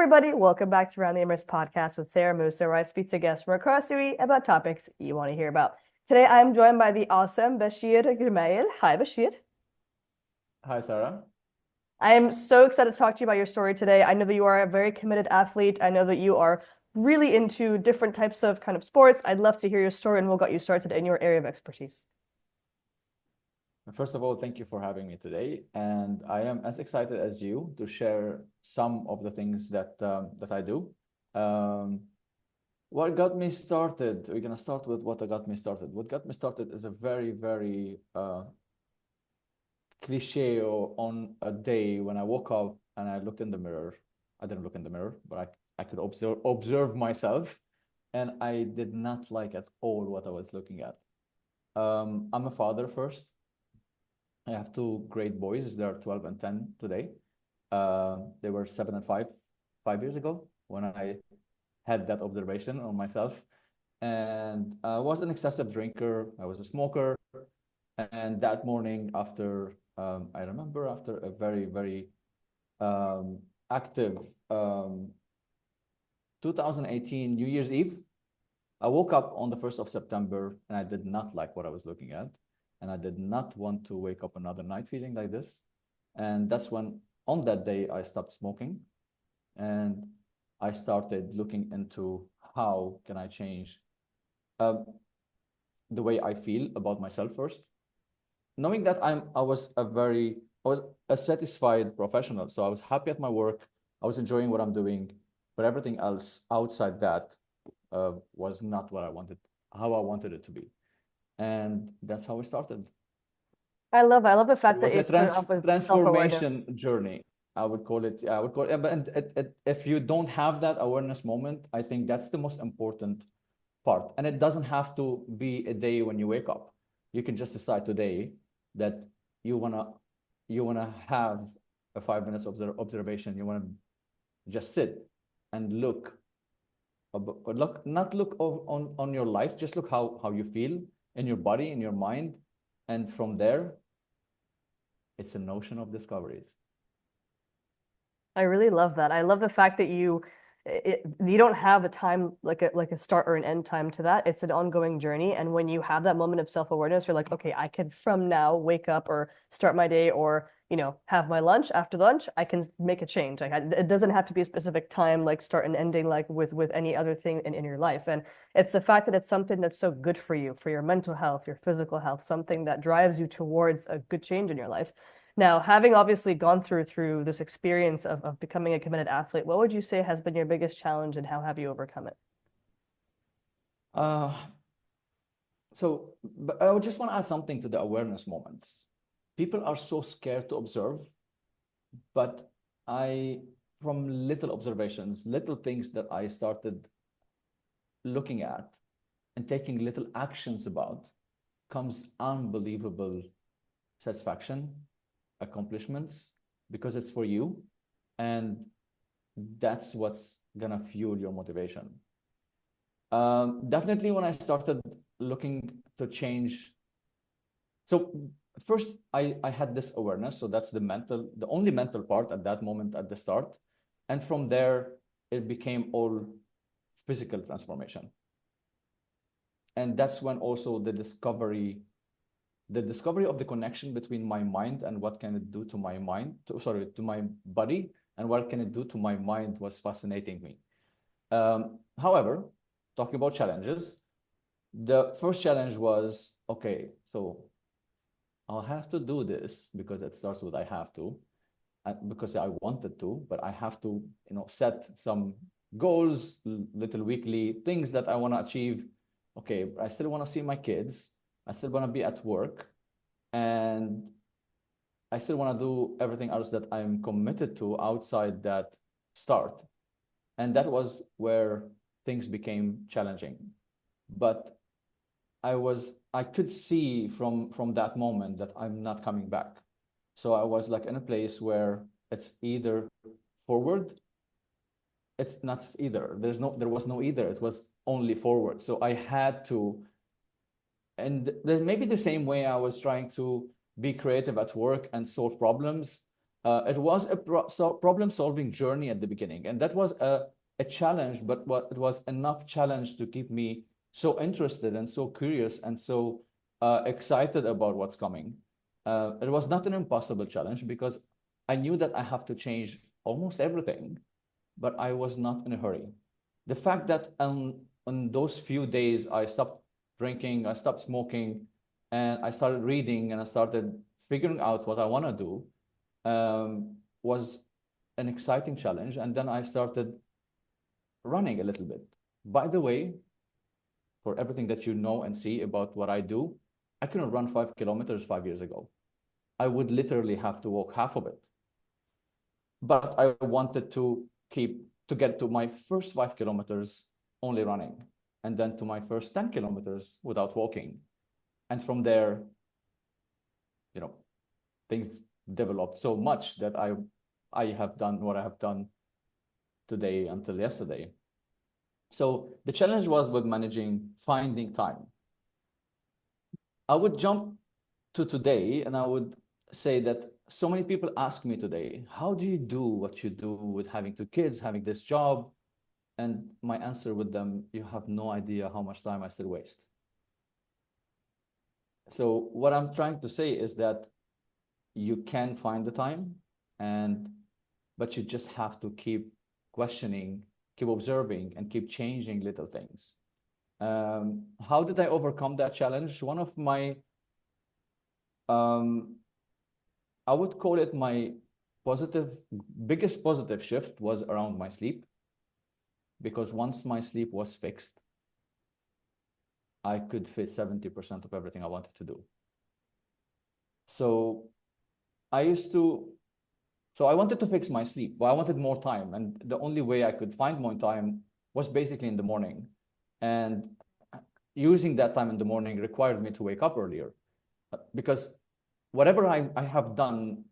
everybody, welcome back to Around the Emirates podcast with Sara Mousa, where I speak to guests from across the UAE about topics you want to hear about. Today, I'm joined by the awesome Bachir. Hi, Bachir. Hi, Sarah. I am so excited to talk to you about your story today. I know that you are a very committed athlete. I know that you are really into different types of kind of sports. I'd love to hear your story and what got you started in your area of expertise. First of all, thank you for having me today. And I am as excited as you to share some of the things that I do. Um, what got me started? We're gonna start with what got me started. What got me started is a very cliche on a day when I woke up and I looked in the mirror. I didn't look in the mirror, but I could observe myself, and I did not like at all what I was looking at. I'm a father first. I have two great boys. They're 12 and 10 today. They were 7 and 5 years ago when I had that observation on myself. And I was an excessive drinker. I was a smoker. And that morning, I remember after a very active 2018 New Year's Eve, I woke up on the 1st of September and I did not like what I was looking at. And I did not want to wake up another night feeling like this. And that's when, on that day, I stopped smoking. And I started looking into how can I change the way I feel about myself first. Knowing that I was a satisfied professional. So I was happy at my work. I was enjoying what I'm doing. But everything else outside that was not what I wanted, how I wanted it to be. And that's how we started. I love the It fact that was a it started off with transformation self-awareness. journey. I would call it. I would call it. But if you don't have that awareness moment, I think that's the most important part. And it doesn't have to be a day when you wake up. You can just decide today that you wanna you wanna have a 5 minutes observation. You wanna just sit and not look on your life. Just look how you feel in your body, in your mind, and from there, it's a notion of discoveries. I really love that. I love the fact that you don't have a time like a start or an end time to that. It's an ongoing journey. And when you have that moment of self-awareness, you're like, okay, I can from now wake up or start my day or have my lunch. After lunch, I can make a change. Like it doesn't have to be a specific time, like start and ending, like with any other thing in your life. And it's the fact that it's something that's so good for you, for your mental health, your physical health, something Yes. that drives you towards a good change in your life. Now, having obviously gone through this experience of becoming a committed athlete, what would you say has been your biggest challenge and how have you overcome it? Uh, but I would just want to add something to the awareness moments. People are so scared to observe, but from little observations, little things that I started looking at and taking little actions about, comes unbelievable satisfaction, accomplishments, because it's for you. And that's what's gonna fuel your motivation. Definitely when I started looking to change. So first I had this awareness. So that's the only mental part at that moment at the start. And from there, it became all physical transformation. And that's when also the discovery of the connection between my mind and what can it do to my to my body, and what can it do to my mind was fascinating me. However, talking about challenges, the first challenge was, okay, so I'll have to do this because it starts with I have to, because I wanted to, but I have to, set some goals, little weekly things that I want to achieve. Okay, I still want to see my kids. I still want to be at work, and I still want to do everything else that I'm committed to outside that start. And that was where things became challenging. But I could see from that moment that I'm not coming back. So I was like in a place where it's either forward, it's not either. There was no either. It was only forward. So I had to, and maybe the same way I was trying to be creative at work and solve problems, It was a problem-solving journey at the beginning, and that was a challenge, but it was enough challenge to keep me so interested and so curious and so excited about what's coming. It was not an impossible challenge because I knew that I have to change almost everything, but I was not in a hurry. The fact that on those few days I stopped drinking, I stopped smoking, and I started reading and I started figuring out what I want to do was an exciting challenge. And then I started running a little bit. By the way, for everything that you know and see about what I do, I couldn't run 5 kilometers 5 years ago. I would literally have to walk half of it. But I wanted to get to my first 5 kilometers only running, and then to my first 10 kilometers without walking. And from there, things developed so much that I have done what I have done today until yesterday. So the challenge was with finding time. I would jump to today and I would say that so many people ask me today, how do you do what you do with having 2 kids, having this job? And my answer with them, you have no idea how much time I still waste. So what I'm trying to say is that you can find the time, but you just have to keep questioning, keep observing, and keep changing little things. How did I overcome that challenge? One of my, I would call it my biggest positive shift was around my sleep. Because once my sleep was fixed, I could fit 70% of everything I wanted to do. So I wanted to fix my sleep, but I wanted more time. And the only way I could find more time was basically in the morning. And using that time in the morning required me to wake up earlier. Because whatever I have done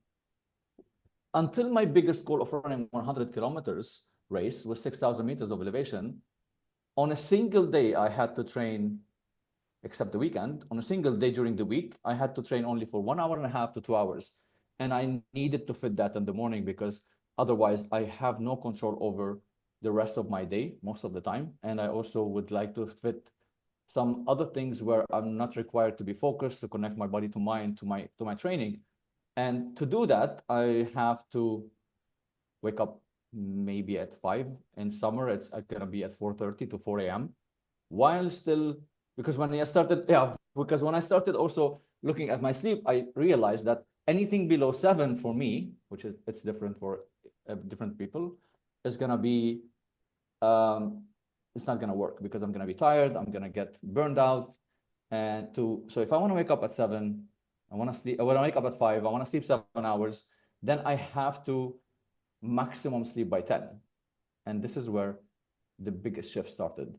until my biggest goal of running 100 kilometers race was 6,000 meters of elevation, on a single day, I had to train, except the weekend, on a single day during the week, I had to train only for 1.5 hours to 2 hours. And I needed to fit that in the morning because otherwise I have no control over the rest of my day most of the time. And I also would like to fit some other things where I'm not required to be focused, to connect my body to mind, to my training. And to do that, I have to wake up maybe at 5. In summer, it's gonna be at 4:30 to 4 a.m. While still, because when I started also looking at my sleep, I realized that anything below 7 for me, which is it's different for different people, is gonna be it's not gonna work because I'm gonna be tired, I'm gonna get burned out, so if I want to wake up at 7, I want to sleep. I want to wake up at 5. I want to sleep 7 hours. Then I have to maximum sleep by 10, and this is where the biggest shift started.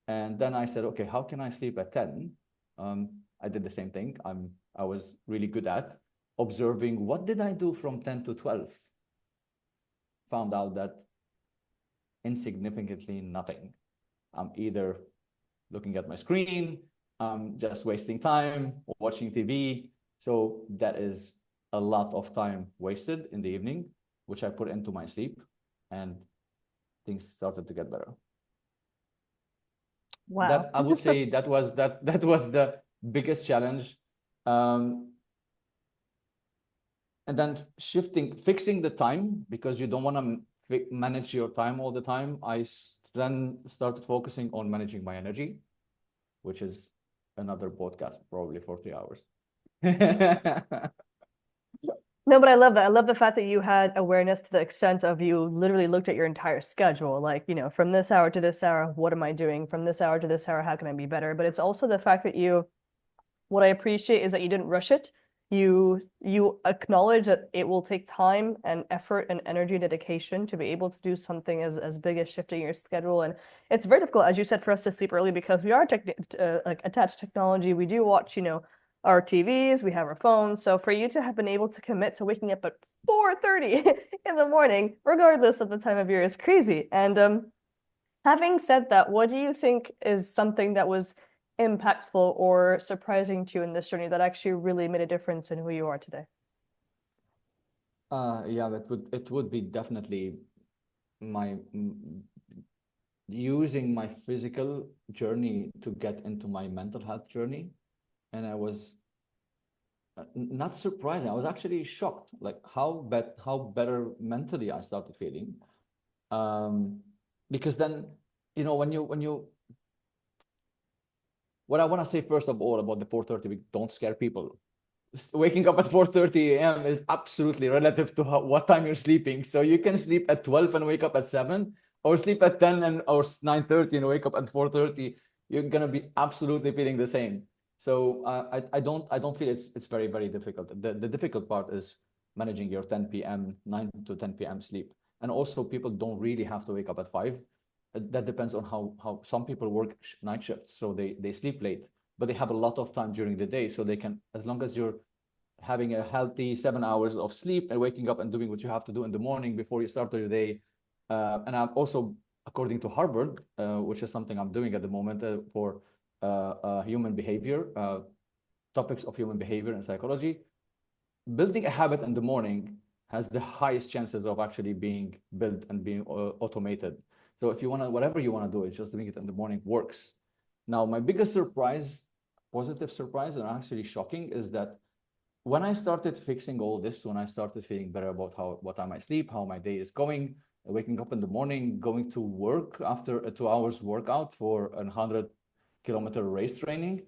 And then I said, okay, how can I sleep at 10? I did the same thing. I was really good at observing what did I do from 10 to 12. Found out that insignificantly nothing. I'm either looking at my screen, I'm just wasting time, watching TV. So that is a lot of time wasted in the evening, which I put into my sleep, and things started to get better. Wow. That I would say that was the biggest challenge. And then fixing the time, because you don't want to manage your time all the time. I then started focusing on managing my energy, which is another podcast, probably for 3 hours. No, but I love that. I love the fact that you had awareness to the extent of you literally looked at your entire schedule. Like, from this hour to this hour, what am I doing? From this hour to this hour, how can I be better? But it's also the fact that what I appreciate is that you didn't rush it. You acknowledge that it will take time and effort and energy dedication to be able to do something as big as shifting your schedule. And it's very difficult, as you said, for us to sleep early because we are like attached to technology. We do watch, our TVs, we have our phones. So for you to have been able to commit to waking up at 4:30 in the morning, regardless of the time of year, is crazy. And having said that, what do you think is something that was impactful or surprising to you in this journey that actually really made a difference in who you are today? Yeah, it would be definitely my using my physical journey to get into my mental health journey. And I was not surprising. I was actually shocked, like how better mentally I started feeling. Um, because then, when you what I want to say first of all about the 4:30, don't scare people. Waking up at 4:30 a.m. is absolutely relative to what time you're sleeping. So you can sleep at 12 and wake up at 7, or sleep at 10 and or 9:30 and wake up at 4:30. You're gonna be absolutely feeling the same. So I don't feel it's very difficult. The difficult part is managing your 10 p.m. 9 to 10 p.m. sleep. And also people don't really have to wake up at 5. That depends on how some people work night shifts, so they sleep late, but they have a lot of time during the day, so they can, as long as you're having a healthy 7 hours of sleep and waking up and doing what you have to do in the morning before you start your day. And I'm also, according to Harvard, which is something I'm doing at the moment for human behavior, topics of human behavior and psychology, building a habit in the morning has the highest chances of actually being built and being automated. So if you want to, whatever you want to do, it's just doing it in the morning works. Now, my biggest surprise, positive surprise, and actually shocking, is that when I started fixing all this, when I started feeling better about what time I sleep, how my day is going, waking up in the morning, going to work after a 2 hours workout for a 100-kilometer race training,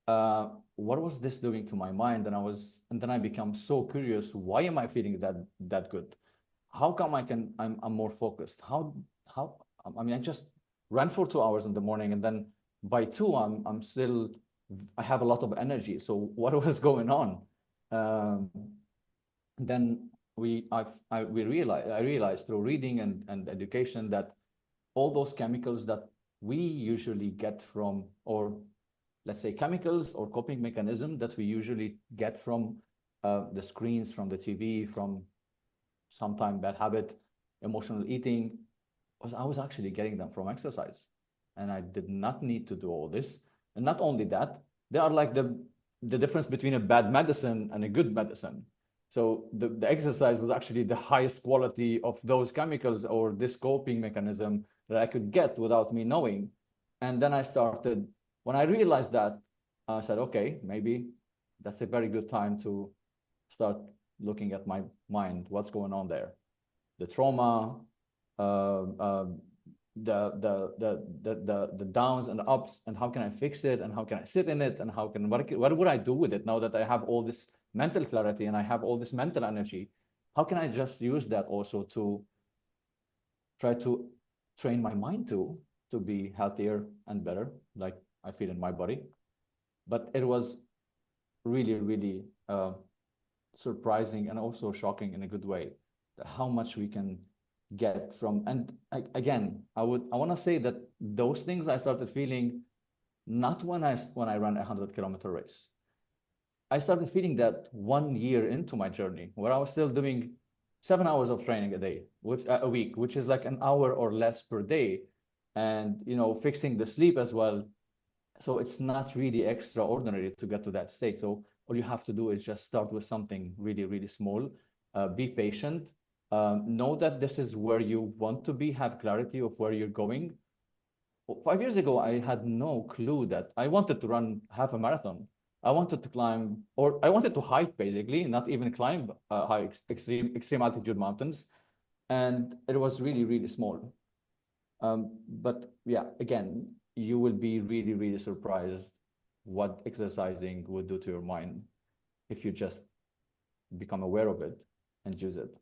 what was this doing to my mind? And then I become so curious. Why am I feeling that good? How come I'm more focused? How I mean, I just ran for 2 hours in the morning, and then by two I'm still, I have a lot of energy. So what was going on? Um, then I realized through reading and education that all those chemicals that we usually get from, or let's say chemicals or coping mechanism that we usually get from the screens, from the TV, from sometime bad habit, emotional eating, I was actually getting them from exercise. And I did not need to do all this. And not only that, they are like the difference between a bad medicine and a good medicine. So the exercise was actually the highest quality of those chemicals or this coping mechanism that I could get without me knowing. And then I started, when I realized that, I said, okay, maybe that's a very good time to start looking at my mind, what's going on there, the trauma, uh, uh, the downs and the ups, and how can I fix it, and how can I sit in it, and what would I do with it now that I have all this mental clarity and I have all this mental energy? How can I just use that also to try to train my mind to be healthier and better, like I feel in my body? But it was really surprising and also shocking in a good way, how much we can get from. And again, I want to say that those things I started feeling not when I ran a 100-kilometer race. I started feeling that 1 year into my journey, where I was still doing 7 hours of training a day, which a week, which is like an hour or less per day, and fixing the sleep as well. So it's not really extraordinary to get to that state. So all you have to do is just start with something really small. Be patient. Know that this is where you want to be. Have clarity of where you're going. 5 years ago, I had no clue that I wanted to run half a marathon. I wanted to climb, or I wanted to hike, basically, not even climb high extreme altitude mountains. And it was really small. But yeah, again, you will be really surprised what exercising would do to your mind if you just become aware of it and use it.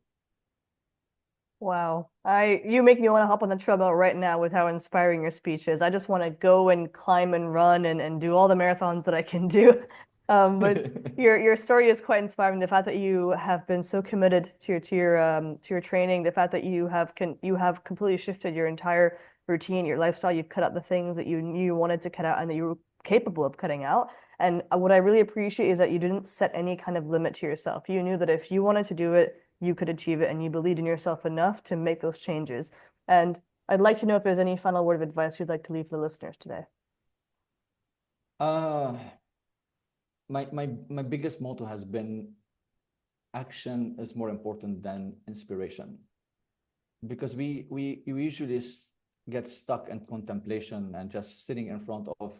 Wow. You make me want to hop on the treadmill right now with how inspiring your speech is. I just want to go and climb and run and do all the marathons that I can do. But your story is quite inspiring. The fact that you have been so committed to your training, the fact that you have completely shifted your entire routine, your lifestyle. You've cut out the things that you knew you wanted to cut out and that you were capable of cutting out. And what I really appreciate is that you didn't set any kind of limit to yourself. You knew that if you wanted to do it, you could achieve it, and you believed in yourself enough to make those changes. And I'd like to know if there's any final word of advice you'd like to leave for the listeners today. Uh, my biggest motto has been action is more important than inspiration, because we usually get stuck in contemplation and just sitting in front of,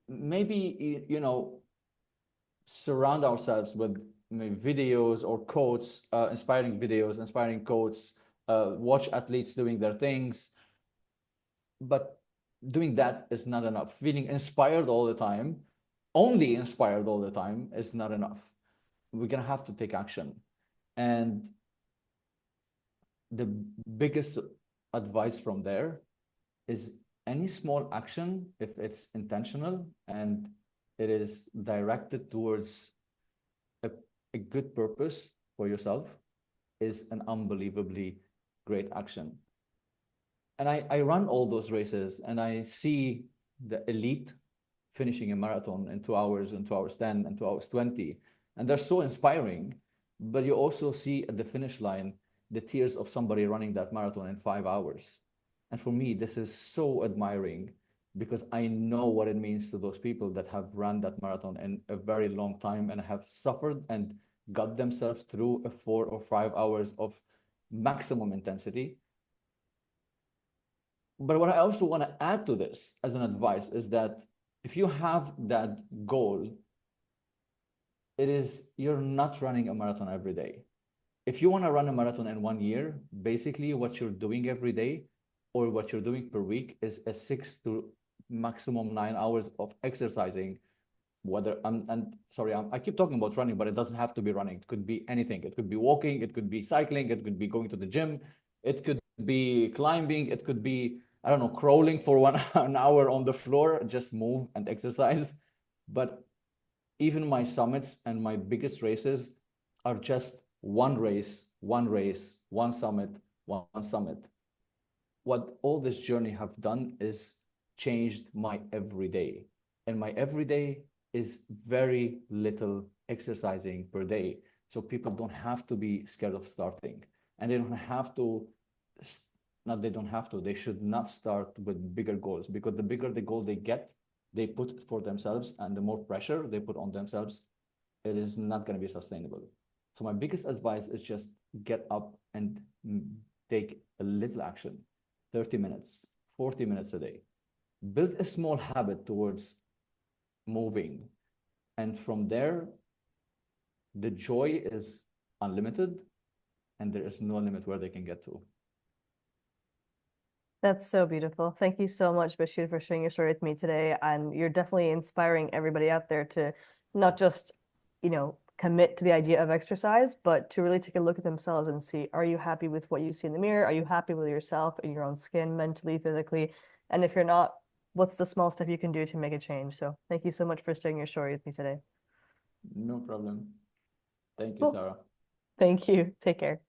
maybe, surround ourselves with maybe videos or quotes, inspiring videos, inspiring quotes, watch athletes doing their things. But doing that is not enough. Feeling inspired all the time, only inspired all the time, is not enough. We're going to have to take action. And the biggest advice from there is any small action, if it's intentional and it is directed towards a good purpose for yourself, is an unbelievably great action. And I run all those races and I see the elite finishing a marathon in 2 hours and 2 hours 10 and 2 hours 20. And they're so inspiring. But you also see at the finish line the tears of somebody running that marathon in 5 hours. And for me, this is so admiring, because I know what it means to those people that have run that marathon in a very long time and have suffered and got themselves through a 4 or 5 hours of maximum intensity. But what I also want to add to this as an advice is that if you have that goal, you're not running a marathon every day. If you want to run a marathon in 1 year, basically what you're doing every day or what you're doing per week is a 6 to maximum 9 hours of exercising. I keep talking about running, but it doesn't have to be running. It could be anything. It could be walking, it could be cycling, it could be going to the gym, it could be climbing, it could be, I don't know, crawling for an hour on the floor. Just move and exercise. But even my summits and my biggest races are just one race, one summit, one summit. What all this journey have done is changed my everyday. And my everyday is very little exercising per day. So people don't have to be scared of starting. And they don't have to, not they don't have to, they should not start with bigger goals, because the bigger the goal they put for themselves, and the more pressure they put on themselves, it is not going to be sustainable. So my biggest advice is just get up and take a little action, 30 minutes, 40 minutes a day. Build a small habit towards moving. And from there, the joy is unlimited, and there is no limit where they can get to. That's so beautiful. Thank you so much, Bashir, for sharing your story with me today. And you're definitely inspiring everybody out there to not just, commit to the idea of exercise, but to really take a look at themselves and see, are you happy with what you see in the mirror? Are you happy with yourself and your own skin, mentally, physically? And if you're not, what's the small step you can do to make a change? So thank you so much for sharing your story with me today. No problem. Thank you, Cool. Sarah. Thank you. Take care.